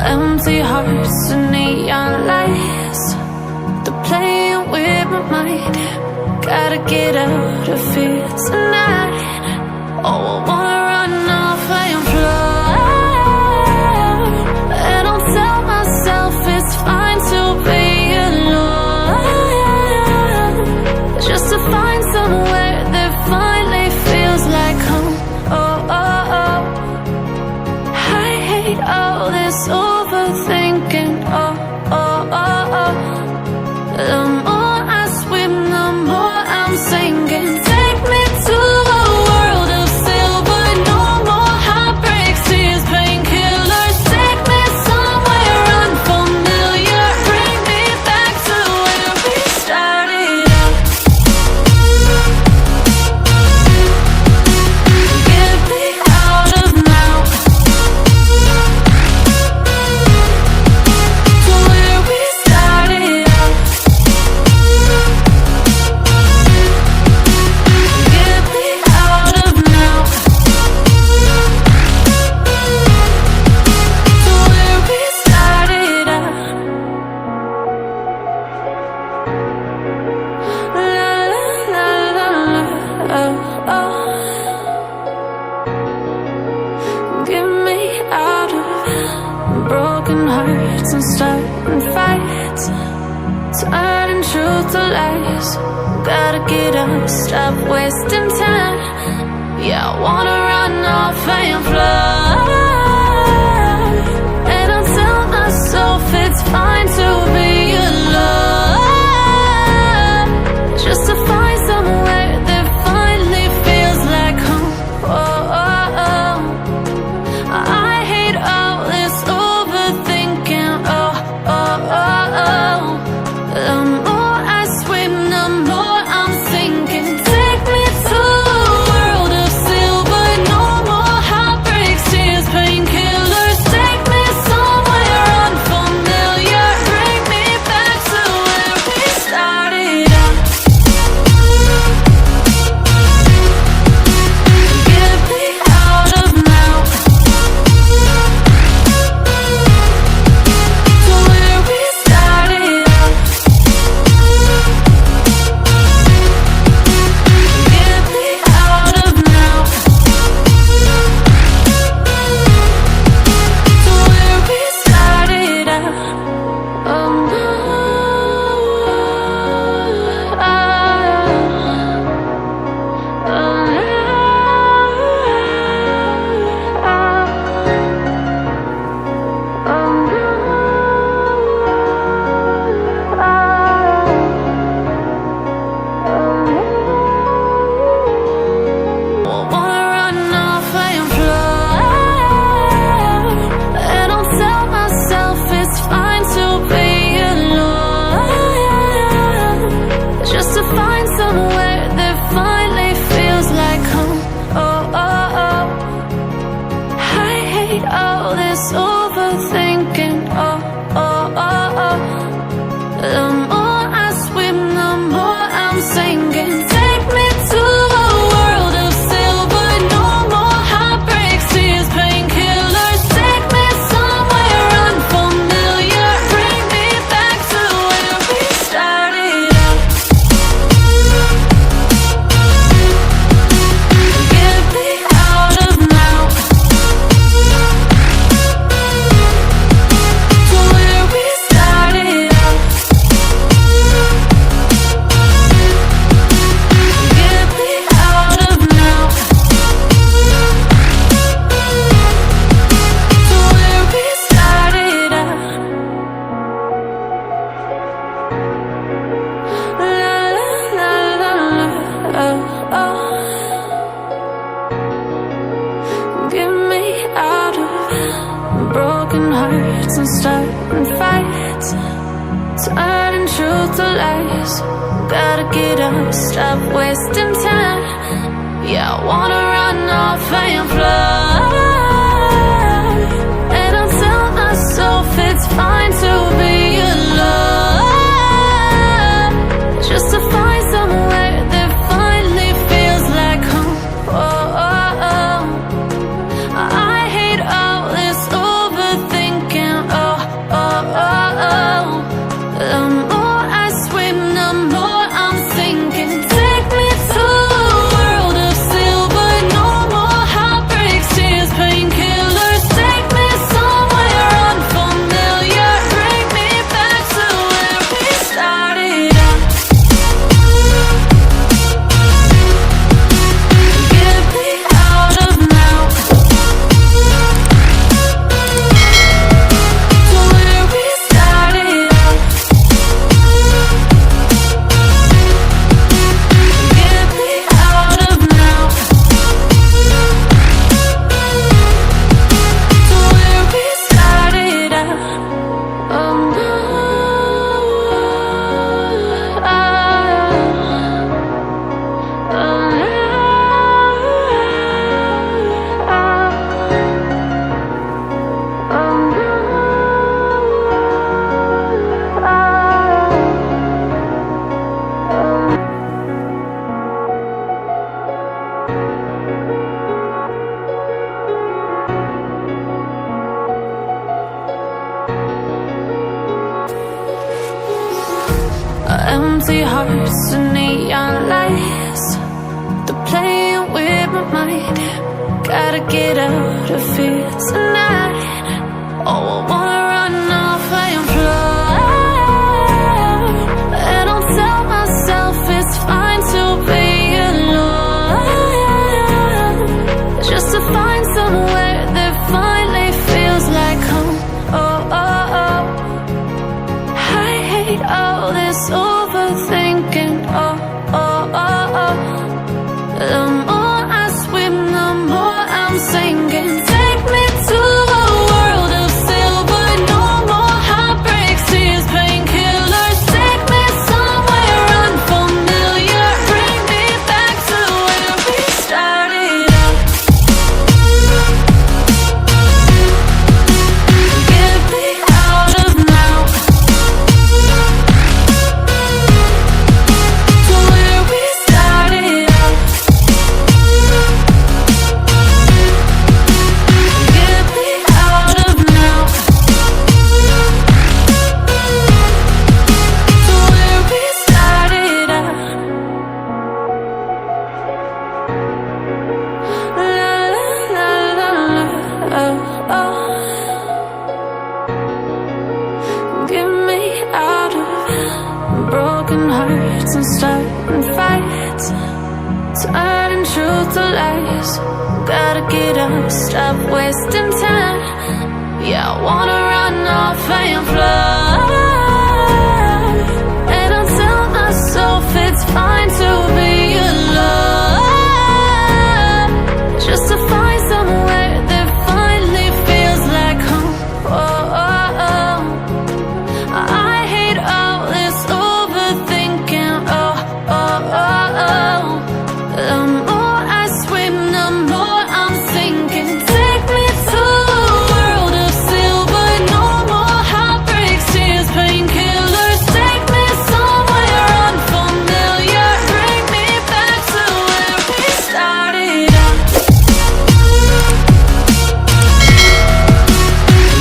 Empty hearts and neon lights, they're playing with my mind. Gotta get out of here tonight. Oh, I wanna run off and fly, and I'll tell myself it's fine to be alone, just to find somewhere that finally feels like home. Oh, oh, oh. I hate all this overthinking. Oh, oh, oh, oh. The more I swim, the more I'm sinking. Take me to a world of silver. No more heartbreaks, tears, painkillers. Take me somewhere unfamiliar. Bring me back to where we started out. Get me out of now, to where we started out. Get me out of now, to where we started out. La la la la la, oh, oh. Get me out of broken hearts and starting fights, turning truth to lies. Gotta get up, stop wasting time. Yeah, I wanna run off and fly, and I'll tell myself it's fine to be alone, just to find somewhere that finally feels like home. Oh, oh, oh. I hate all this overthinking. Oh, oh, oh, oh. The more I swim, the more I'm sinking. Take me to a world of silver. No more heartbreaks, tears, painkillers. Take me somewhere unfamiliar. Bring me back to where we started out. Get me out of now, to where we started out. Get me out of now, to where we started out. Oh no, I wanna run off and fly, and I'll tell myself it's fine to be alone, just to find somewhere that finally feels like home. Oh, oh, oh. I hate all this overthinking. Oh, oh, oh, oh. The more I swim, the more I'm sinking. Take me to a world of silver. No more heartbreaks, tears, painkillers. Take me somewhere unfamiliar. Bring me back to where we started out. Get me out of now, to where we started out. Get me out of now, to where we started out. La la la la la, oh, oh. Get me out of broken hearts and starting fights, turning truth to lies. Gotta get up, stop wasting time. Yeah, I wanna run off and fly, and I'll tell myself it's fine to be alone, just to find somewhere that finally feels like home. Oh, oh, oh. I hate all this overthinking. Oh, Empty hearts and neon lights, they're playing with my mind. Gotta get out of here tonight. Oh, I wanna run off and fly, and I'll tell myself it's fine to be alone, just to find somewhere that finally feels like home. Oh, oh, oh. I hate all this overthinking. Oh, oh, oh, oh. The more I swim, the more I'm sinking. Take me to a world of silver. No more heartbreaks, tears, painkillers. Take me somewhere unfamiliar. Bring me back to where we started out. Get me out of now, to where we started out. Get me out of now, to where we started out. La la la la la, oh, oh. Get me out of broken hearts and starting fights, turning truth to lies. Gotta get up, stop wasting time. Yeah, I wanna run off and fly.